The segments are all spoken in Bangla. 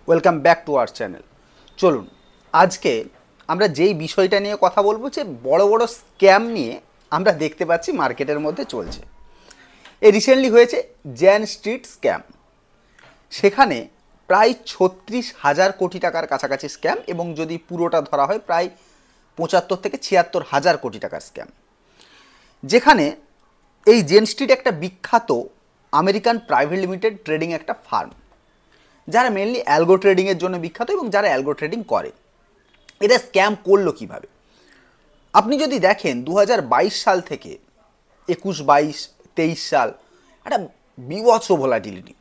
Welcome back to our channel. চলুন আজকে আমরা যেই বিষয়টা নিয়ে কথা বলবো, যে বড় বড় স্ক্যাম নিয়ে আমরা দেখতে পাচ্ছি মার্কেটের মধ্যে চলছে। এই রিসেন্টলি হয়েছে জ্যান স্ট্রিট স্ক্যাম। সেখানে প্রায় ৩৬,০০০ কোটি টাকার কাছাকাছি স্ক্যাম, এবং যদি পুরোটা ধরা হয় প্রায় ৭৫ থেকে ৭৬,০০০ কোটি টাকার স্ক্যাম। যেখানে এই জেন স্ট্রিট একটা বিখ্যাত আমেরিকান প্রাইভেট লিমিটেড ট্রেডিং একটা ফার্ম, যারা মেনলি অ্যালগো ট্রেডিংয়ের জন্য বিখ্যাত এবং যারা অ্যালগো ট্রেডিং করে। এরা স্ক্যাম করলো কীভাবে? আপনি যদি দেখেন ২০২২ সাল থেকে ২১, ২২, ২৩ সাল একটা বিভৎস ভোলাটিলিটি,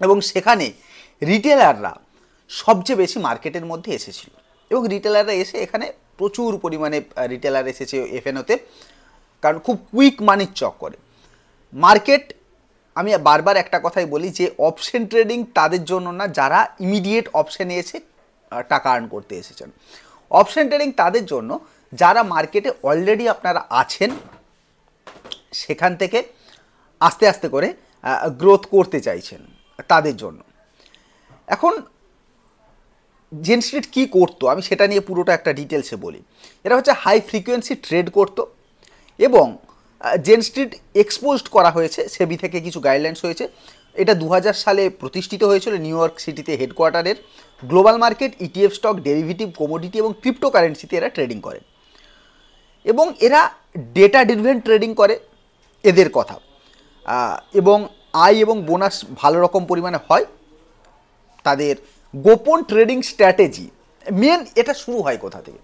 এবং সেখানে রিটেলাররা সবচেয়ে বেশি মার্কেটের মধ্যে এসেছিল, এবং রিটেলাররা এসে এখানে প্রচুর পরিমাণে রিটেলার এসেছে এফএনওতে, কারণ খুব কুইক মানির চক করে মার্কেট। আমি বারবার একটা কথাই বলি যে অপশন ট্রেডিং তাদের জন্য না যারা ইমিডিয়েট অপশানে এসে টাকা আর্ন করতে এসেছেন। অপশন ট্রেডিং তাদের জন্য যারা মার্কেটে অলরেডি আপনারা আছেন, সেখান থেকে আস্তে আস্তে করে গ্রোথ করতে চাইছেন, তাদের জন্য। এখন জেন স্ট্রিট কী করতো আমি সেটা নিয়ে পুরোটা একটা ডিটেলসে বলি। এরা হচ্ছে হাই ফ্রিকোয়েন্সি ট্রেড করতো, এবং জেন স্ট্রিট এক্সপোজড করা হয়েছে, সেবি থেকে কিছু গাইডলাইন্স হয়েছে। এটা ২০০০ সালে প্রতিষ্ঠিত হয়েছিল নিউ ইয়র্ক সিটিতে হেডকোয়ার্টারের। Global market, ETF stock, derivative, commodity এবং ক্রিপ্টোকারেন্সিতে এরা ট্রেডিং করে, এবং এরা ডেটা ড্রিভেন ট্রেডিং করে এদের কথা। এবং আয় এবং বোনাস ভালো রকম পরিমাণে হয়। তাদের গোপন ট্রেডিং স্ট্র্যাটেজি মেন, এটা শুরু হয় কোথা থেকে?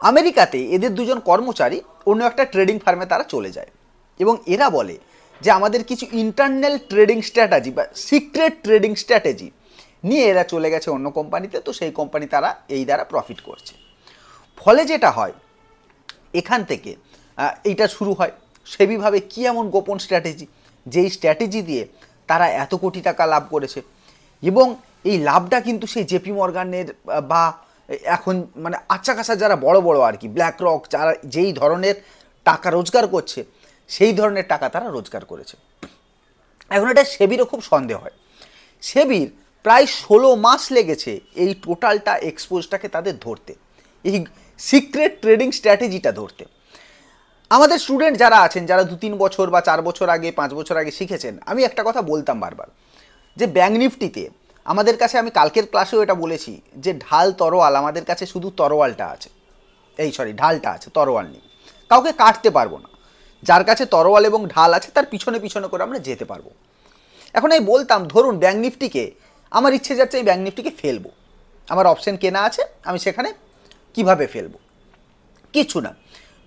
আমেরিকাতে এদের দুজন কর্মচারী অন্য একটা ট্রেডিং ফার্মে তারা চলে যায়, এবং এরা বলে যে আমাদের কিছু ইন্টারনাল ট্রেডিং স্ট্র্যাটেজি বা সিক্রেট ট্রেডিং স্ট্র্যাটেজি নিয়ে এরা চলে গেছে অন্য কোম্পানিতে, তো সেই কোম্পানি তারা এই দ্বারা প্রফিট করছে। ফলে যেটা হয়, এখান থেকে এইটা শুরু হয় সেবিভাবে কী এমন গোপন স্ট্র্যাটেজি, যেই স্ট্র্যাটেজি দিয়ে তারা এত কোটি টাকা লাভ করেছে। এবং এই লাভটা কিন্তু সেই জেপি মর্গানের বা এখন মানে আচ্ছা কাছা যারা বড় বড় আর কি ব্ল্যাক রক, যারা যেই ধরনের টাকা রোজগার করছে, সেই ধরনের টাকা তারা রোজগার করেছে। এখন এটা সেবিরও খুব সন্দেহ হয়। সেবির প্রায় ১৬ মাস লেগেছে এই টোটালটা এক্সপোজটাকে তাদের ধরতে, এই সিক্রেট ট্রেডিং স্ট্র্যাটেজিটা ধরতে। আমাদের স্টুডেন্ট যারা আছেন, যারা ২-৩ বছর বা ৪ বছর আগে, 5 বছর আগে শিখেছেন, আমি একটা কথা বলতাম বারবার, যে ব্যাঙ্ক নিফটিতে আমাদের কাছে, আমি কালকের ক্লাসেও এটা বলেছি, যে ঢাল তরোয়াল, আমাদের কাছে শুধু তরোয়ালটা আছে, ঢালটা আছে, তরোয়াল নেই। কাউকে কাটতে পারবো না। যার কাছে তরোয়াল এবং ঢাল আছে তার পিছনে পিছনে করে আমরা যেতে পারবো। এখন এই বলতাম, ধরুন ব্যাঙ্ক নিফটিকে, আমার ইচ্ছে যাচ্ছে এই ব্যাঙ্ক নিফটিকে ফেলবো, আমার অপশন কেনা আছে, আমি সেখানে কিভাবে ফেলবো? কিছু না।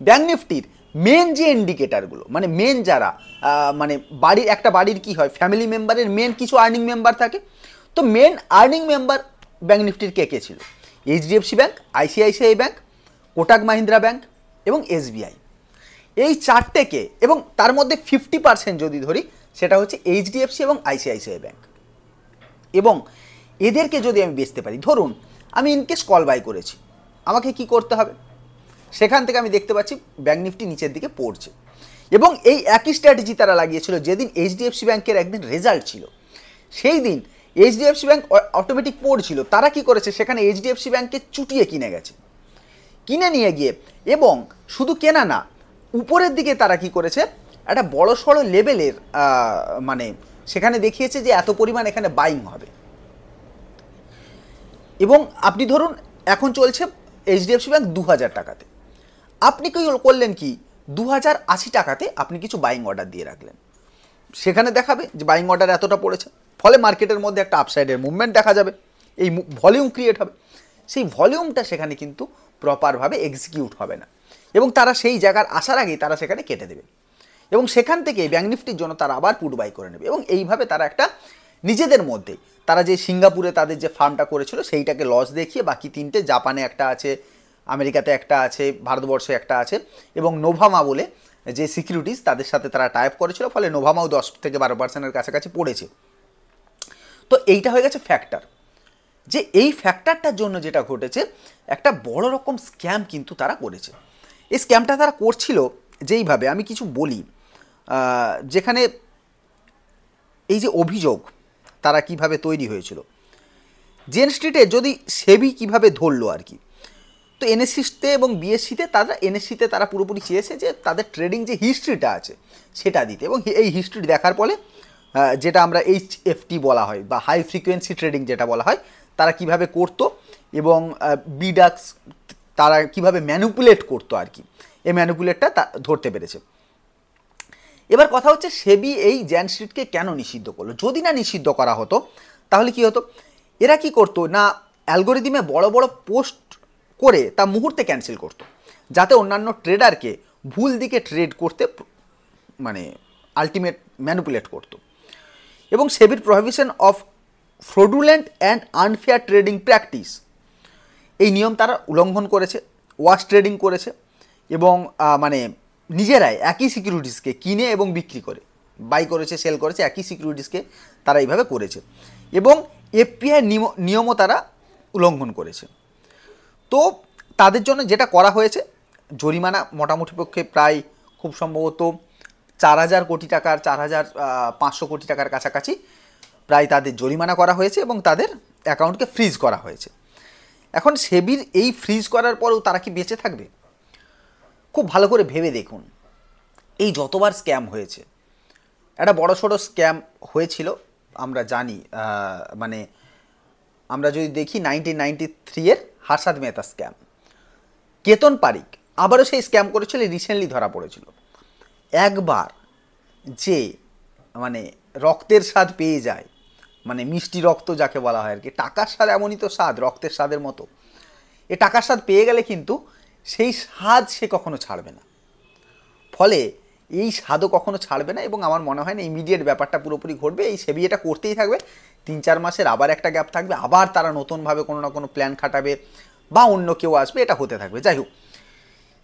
ব্যাঙ্ক নিফটির মেন যে ইন্ডিকেটারগুলো, মানে মেন যারা মানে বাড়ির, একটা বাড়ির কি হয়, ফ্যামিলি মেম্বারের মেন কিছু আর্নিং মেম্বার থাকে। তো মেন আর্নিং মেম্বার ব্যাঙ্ক নিফটির কে কে ছিল? HDFC bank, ICICI bank, Kotak Mahindra bank এবং এসবিআই। এই চারটেকে, এবং তার মধ্যে 50% যদি ধরি, সেটা হচ্ছে এইচডিএফসি এবং আইসিআইসিআই ব্যাঙ্ক। এবং এদেরকে যদি আমি বেচতে পারি, ধরুন আমি ইনকেস কল বাই করেছি, আমাকে কি করতে হবে? সেখান থেকে আমি দেখতে পাচ্ছি ব্যাঙ্ক নিফটি নিচের দিকে পড়ছে, এবং এই একই স্ট্র্যাটেজি তারা লাগিয়েছিল যেদিন এইচডিএফসি ব্যাঙ্কের একদিন রেজাল্ট ছিল, সেই দিন এইচডিএফসি ব্যাঙ্ক অটোমেটিক পড়ছিল। তারা কি করেছে, সেখানে এইচডিএফসি ব্যাঙ্ককে চুটিয়ে কিনে গেছে, কিনে নিয়ে গিয়ে, এবং শুধু কেনা না, উপরের দিকে তারা কি করেছে, একটা বড় সড়ো লেভেলের মানে সেখানে দেখিয়েছে যে এত পরিমাণ এখানে বাইং হবে। এবং আপনি ধরুন এখন চলছে এইচডিএফসি ব্যাঙ্ক ২০০০ টাকাতে, আপনি কি করলেন, কি ২০৮০ টাকাতে আপনি কিছু বাইং অর্ডার দিয়ে রাখলেন, সেখানে দেখাবে যে বাইং অর্ডার এতটা পড়েছে। ফলে মার্কেটের মধ্যে একটা আপসাইডের মুভমেন্ট দেখা যাবে, এই ভলিউম ক্রিয়েট হবে। সেই ভলিউমটা সেখানে কিন্তু প্রপারভাবে এক্সিকিউট হবে না, এবং তারা সেই জায়গার আসার আগেই তারা সেখানে কেটে দেবে, এবং সেখান থেকে ব্যাঙ্ক নিফটির জন্য তারা আবার পুট বাই করে নেবে। এবং এইভাবে তারা একটা নিজেদের মধ্যে, তারা যে সিঙ্গাপুরে তাদের যে ফার্মটা করেছিল সেইটাকে লস দেখিয়ে, বাকি ৩টে, জাপানে একটা আছে, আমেরিকাতে একটা আছে, ভারতবর্ষে একটা আছে, এবং নোভামা বলে যে সিকিউরিটিজ, তাদের সাথে তারা টাইপ করেছিল, ফলে নোভামাও 10 থেকে 12% কাছাকাছি পড়েছে। তো এইটা হয়ে গেছে ফ্যাক্টর, যে এই ফ্যাক্টরটার জন্য যেটা ঘটেছে, একটা বড় রকম স্ক্যাম কিন্তু তারা করেছে। এই স্ক্যামটা তারা করছিল যেইভাবে, আমি কিছু বলি, যেখানে এই যে অভিযোগ তারা কিভাবে তৈরি হয়েছিল, জেন স্ট্রিটে যদি সেবি কিভাবে ধরলো আর কি, তো এনএসসিতে এবং বিএসসিতে এনএসসিতে তারা পুরোপুরি চেয়েছে যে তাদের ট্রেডিং যে হিস্ট্রিটা আছে সেটা দিতে, এবং এই হিস্ট্রি দেখার ফলে যেটা আমরা HFT বলা হয় বা হাই ফ্রিকোয়েন্সি ট্রেডিং যেটা বলা হয়, তারা কিভাবে করতো এবং বিডাক্স তারা কিভাবে ম্যানুপুলেট করতো আর কি, এই ম্যানুপুলেটটা ধরতে পেরেছে। এবার কথা হচ্ছে সেবি এই জেন স্ট্রিটকে কেন নিষিদ্ধ করলো? যদি না নিষিদ্ধ করা হতো তাহলে কি হতো, এরা কি করতো না অ্যালগোরিদমে বড় বড় পোস্ট করে তা মুহূর্তে ক্যান্সেল করতো, যাতে অন্যান্য ট্রেডারকে ভুল দিকে ট্রেড করতে মানে আলটিমেট ম্যানুপুলেট করতো। এবং সেবির prohibition of fraudulent and unfair trading practice, এই নিয়ম তারা উল্লঙ্ঘন করেছে, ওয়াশ ট্রেডিং করেছে এবং মানে নিজেরাই একই সিকিউরিটিসকে কিনে এবং বিক্রি করে বাই করেছে, সেল করেছে, একই সিকিউরিটিসকে তারা এইভাবে করেছে এবং এফপিআই নিয়মও তারা উল্লঙ্ঘন করেছে। তো তাদের জন্য যেটা করা হয়েছে, জরিমানা মোটামুটি পক্ষে প্রায় খুব সম্ভবত 4,000 কোটি টাকার 4,500 কোটি টাকার কাছাকাছি প্রায় তাদের জরিমানা করা হয়েছে এবং তাদের অ্যাকাউন্টকে ফ্রিজ করা হয়েছে। এখন সেবির এই ফ্রিজ করার পরেও তারা কি বেঁচে থাকবে? খুব ভালো করে ভেবে দেখুন, এই যতবার স্ক্যাম হয়েছে, একটা বড়সড় স্ক্যাম হয়েছিল আমরা জানি, মানে আমরা যদি দেখি 1993 হার্ষাদ মেহতা স্ক্যাম, কেতন পারিক আবারও সেই স্ক্যাম করেছিল, রিসেন্টলি ধরা পড়েছিল। একবার যে মানে রক্তের স্বাদ পেয়ে যায়, মানে মিষ্টি রক্ত যাকে বলা হয় আর কি, টাকার স্বাদ এমনই তো স্বাদ, রক্তের স্বাদের মতো, এ টাকার স্বাদ পেয়ে গেলে কিন্তু সেই স্বাদ সে কখনো ছাড়বে না, ফলে এই স্বাদও কখনো ছাড়বে না। এবং আমার মনে হয় না ইমিডিয়েট ব্যাপারটা পুরোপুরি ঘটবে, এই সেবি এটা করতেই থাকবে, 3-4 মাসের আবার একটা গ্যাপ থাকবে, আবার তারা নতুনভাবে কোনো না কোনো প্ল্যান খাটাবে বা অন্য কেউ আসবে, এটা হতে থাকবে। যাই হোক,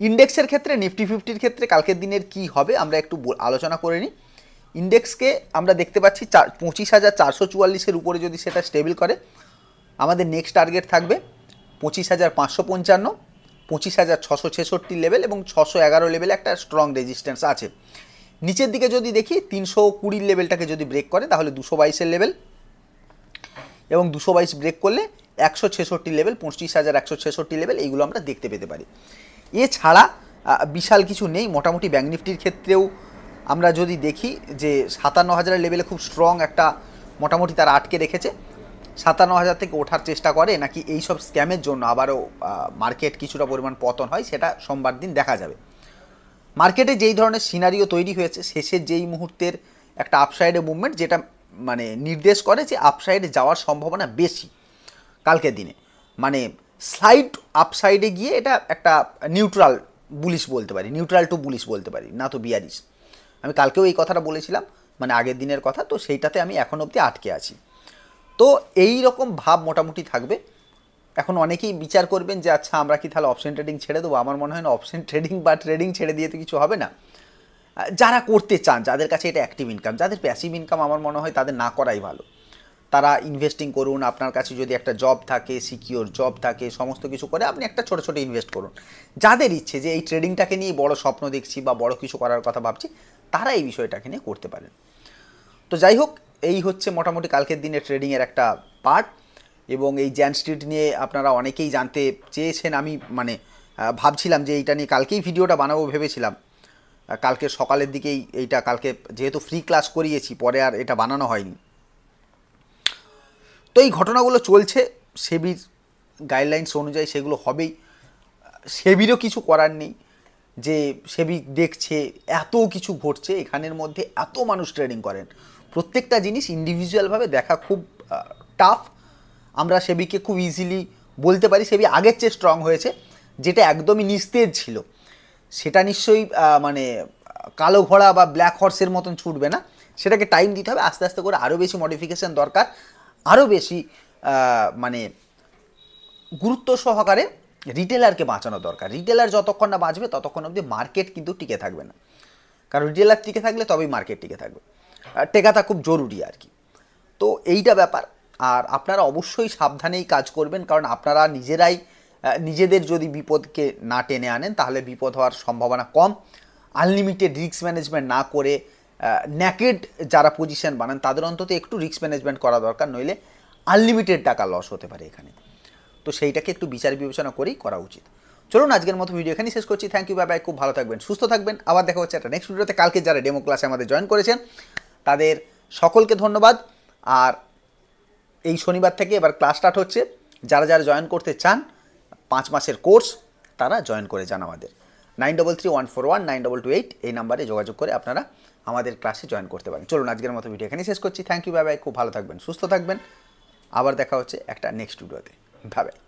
ইন্ডেক্সের ক্ষেত্রে নিফটি 50-র ক্ষেত্রে কালকের দিনের কি হবে আমরা একটু আলোচনা করে নিই। ইন্ডেক্সকে আমরা দেখতে পাচ্ছি 25,444-এর উপরে যদি সেটা স্টেবল করে, আমাদের নেক্সট টার্গেট থাকবে 25,555, 25,666 লেভেল এবং 611 লেভেলে একটা স্ট্রং রেজিস্ট্যান্স আছে। নিচের দিকে যদি দেখি 320 লেভেলটাকে যদি ব্রেক করে তাহলে 222-এর লেভেল, এবং 222 ব্রেক করলে 166 লেভেল, 25,166 লেভেল, এইগুলো আমরা দেখতে পেতে পারি। এছাড়া বিশাল কিছু নেই। মোটামুটি ব্যাঙ্ক নিফটির ক্ষেত্রেও আমরা যদি দেখি যে 57,000 লেভেলে খুব স্ট্রং একটা মোটামুটি তারা আটকে রেখেছে, 57,000 থেকে ওঠার চেষ্টা করে নাকি এই সব স্ক্যামের জন্য আবারও মার্কেট কিছুটা পরিমাণ পতন হয়, সেটা সোমবার দিন দেখা যাবে। মার্কেটে যেই ধরনের সিনারিও তৈরি হয়েছে, শেষের যেই মুহূর্তের একটা আপসাইডে মুভমেন্ট, যেটা মানে নির্দেশ করে যে আপসাইডে যাওয়ার সম্ভাবনা বেশি কালকের দিনে, মানে স্লাইড আপসাইডে গিয়ে এটা একটা নিউট্রাল বুলিশ বলতে পারি, নিউট্রাল টু বুলিশ বলতে পারি, না তো বিয়ারিশ। আমি কালকেও এই কথাটা বলেছিলাম, মানে আগের দিনের কথা, তো সেইটাতে আমি এখন অবধি আটকে আছি। তো এই রকম ভাব মোটামুটি থাকবে। এখন অনেকেই বিচার করবেন যে আচ্ছা আমরা কি তাহলে অপশন ট্রেডিং ছেড়ে দেবো? আমার মনে হয় না অপশন ট্রেডিং বা ট্রেডিং ছেড়ে দিয়ে তো কিছু হবে না। যারা করতে চান, যাদের কাছে এটা অ্যাক্টিভ ইনকাম, যাদের প্যাসিভ ইনকাম, আমার মনে হয় তাদের না করাই ভালো। তারা ইনভেস্টিং করুন, আপনার কাছে যদি একটা জব থাকে, সিকিওর জব থাকে, সমস্ত কিছু করে আপনি একটা ছোটো ছোটো ইনভেস্ট করুন। যাদের ইচ্ছে যে এই ট্রেডিংটাকে নিয়ে বড় স্বপ্ন দেখছি বা বড় কিছু করার কথা ভাবছি, তারা এই বিষয়টাকে নিয়ে করতে পারেন। তো যাই হোক, এই হচ্ছে মোটামুটি কালকের দিনে ট্রেডিংয়ের একটা পার্ট। এবং এই জ্যান স্ট্রিট নিয়ে আপনারা অনেকেই জানতে চেয়েছেন, আমি মানে ভাবছিলাম যে এইটা নিয়ে কালকেই ভিডিওটা বানাবো ভেবেছিলাম, কালকে সকালের দিকেই এইটা, কালকে যেহেতু ফ্রি ক্লাস করিয়েছি পরে আর এটা বানানো হয়নি। তো এই ঘটনাগুলো চলছে, সেবির গাইডলাইন্স অনুযায়ী সেগুলো হবেই, সেবিরও কিছু করার নেই। যে সেবি দেখছে এত কিছু ঘটছে, এখানের মধ্যে এত মানুষ ট্রেডিং করেন, প্রত্যেকটা জিনিস ইন্ডিভিজুয়ালভাবে দেখা খুব টাফ। আমরা সেবিকে খুব ইজিলি বলতে পারি সেবি আগের চেয়ে স্ট্রং হয়েছে, যেটা একদমই নিস্তেজ ছিল সেটা নিশ্চয়ই মানে কালো ঘোড়া বা ব্ল্যাক হর্সের মতন ছুটবে না, সেটাকে টাইম দিতে হবে, আস্তে আস্তে করে আরও বেশি মডিফিকেশান দরকার, আরও বেশি মানে গুরুত্ব সহকারে রিটেলারকে বাঁচানো দরকার। রিটেলার যতক্ষণ না বাঁচবে ততক্ষণ অবধি মার্কেট কিন্তু টিকে থাকবে না, কারণ রিটেলার টিকে থাকলে তবেই মার্কেট টিকে থাকবে, টেকাটা খুব জরুরি আর কি। তো এইটা ব্যাপার। আর আপনারা অবশ্যই সাবধানেই কাজ করবেন, কারণ আপনারা নিজেরাই নিজেদের যদি বিপদকে না টেনে আনেন তাহলে বিপদ হওয়ার সম্ভাবনা কম। আনলিমিটেড রিস্ক ম্যানেজমেন্ট না করে ন্যাকেড যারা পজিশন বানান তাদের অন্তত একটু রিস্ক ম্যানেজমেন্ট করা দরকার, নইলে আনলিমিটেড টাকা লস হতে পারে এখানে। তো সেইটাকে একটু বিচার বিবেচনা করেই করা উচিত। চলুন আজকের মতো ভিডিও এখানেই শেষ করছি। থ্যাংক ইউ, বাই বাই, খুব ভালো থাকবেন, সুস্থ থাকবেন। আবার দেখা হচ্ছে একটা নেক্সট ভিডিওতে। কালকে যারা ডেমো ক্লাসে আমাদের জয়েন করেছেন তাদের সকলকে ধন্যবাদ। আর এই শনিবার থেকে এবার ক্লাস স্টার্ট হচ্ছে। যারা যারা জয়েন করতে চান 5 মাসের কোর্স, তারা জয়েন করে যান আমাদের 9331419228 এই নাম্বারে যোগাযোগ করে আপনারা আমাদের ক্লাসে জয়েন করতে পারেন। চলুন আজকের মতো ভিডিও এখানেই শেষ করছি। থ্যাংক ইউ, বাই বাই, খুব ভালো থাকবেন, সুস্থ থাকবেন। আবার দেখা হচ্ছে একটা নেক্সট ভিডিওতে। Bye bye.